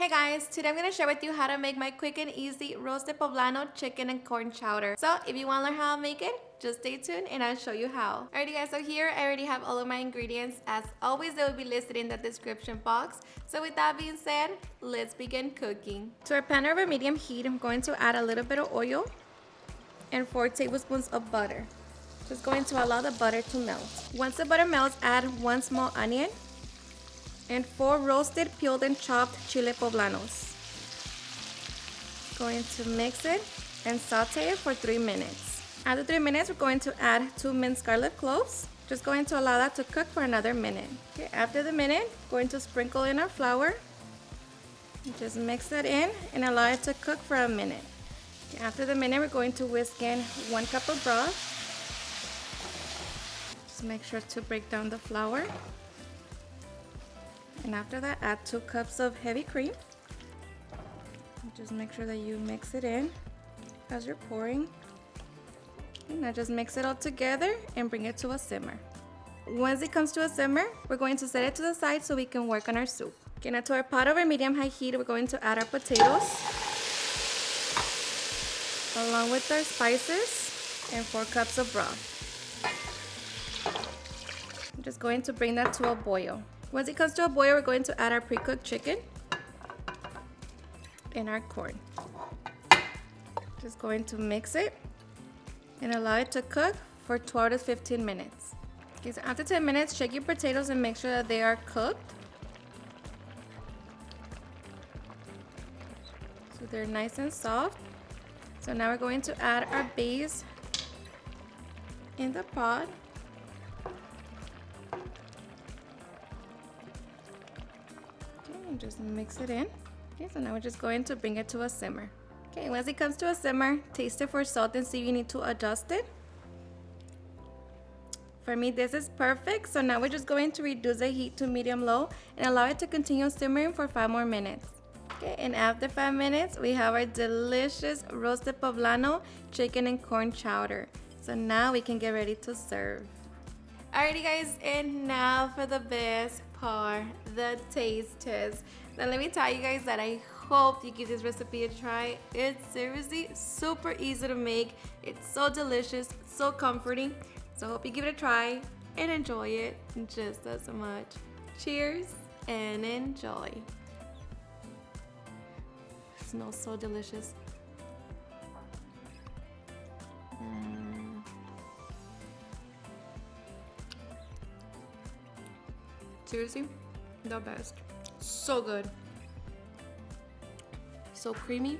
Hey guys, today I'm going to share with you how to make my quick and easy roasted poblano chicken and corn chowder. So if you want to learn how to make it, just stay tuned and I'll show you how. Alrighty guys, so here I already have all of my ingredients. As always, they will be listed in the description box. So with that being said, let's begin cooking. To our pan over medium heat, I'm going to add a little bit of oil and 4 tablespoons of butter. Just going to allow the butter to melt. Once the butter melts, add 1 small onion and 4 roasted, peeled, and chopped chile poblanos. Going to mix it and saute it for 3 minutes. After 3 minutes, we're going to add 2 minced garlic cloves. Just going to allow that to cook for another minute. Okay, after the minute, going to sprinkle in our flour. Just mix it in and allow it to cook for a minute. Okay, after the minute, we're going to whisk in 1 cup of broth. Just make sure to break down the flour. And after that, add 2 cups of heavy cream. Just make sure that you mix it in as you're pouring. And now just mix it all together and bring it to a simmer. Once it comes to a simmer, we're going to set it to the side so we can work on our soup. Okay, now to our pot over medium-high heat, we're going to add our potatoes along with our spices and 4 cups of broth. I'm just going to bring that to a boil. Once it comes to a boil, we're going to add our pre-cooked chicken and our corn. Just going to mix it and allow it to cook for 12 to 15 minutes. Okay, so after 10 minutes, check your potatoes and make sure that they are cooked. So they're nice and soft. So now we're going to add our base in the pot. Just mix it in. Okay, so now we're just going to bring it to a simmer. Okay, once it comes to a simmer, taste it for salt and see if you need to adjust it. For me, this is perfect. So now we're just going to reduce the heat to medium-low and allow it to continue simmering for 5 more minutes. Okay, and after 5 minutes, we have our delicious roasted poblano chicken and corn chowder. So now we can get ready to serve. Alrighty guys, and now for the best part, the taste test. Now let me tell you guys that I hope you give this recipe a try. It's seriously super easy to make. It's so delicious, so comforting. So I hope you give it a try and enjoy it just as much. Cheers and enjoy. It smells so delicious. Seriously, the best. So good. So creamy.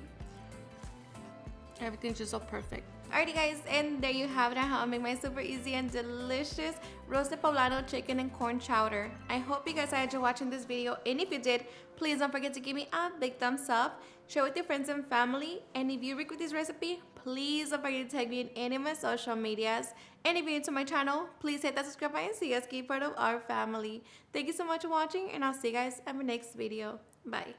Everything's just so perfect. Alrighty guys, and there you have it, how I make my super easy and delicious roasted poblano chicken and corn chowder. I hope you guys enjoyed watching this video, and if you did, please don't forget to give me a big thumbs up, share with your friends and family, and if you agree with this recipe, please don't forget to tag me in any of my social medias. And if you're new to my channel, please hit that subscribe button so you guys can be part of our family. Thank you so much for watching, and I'll see you guys in my next video. Bye.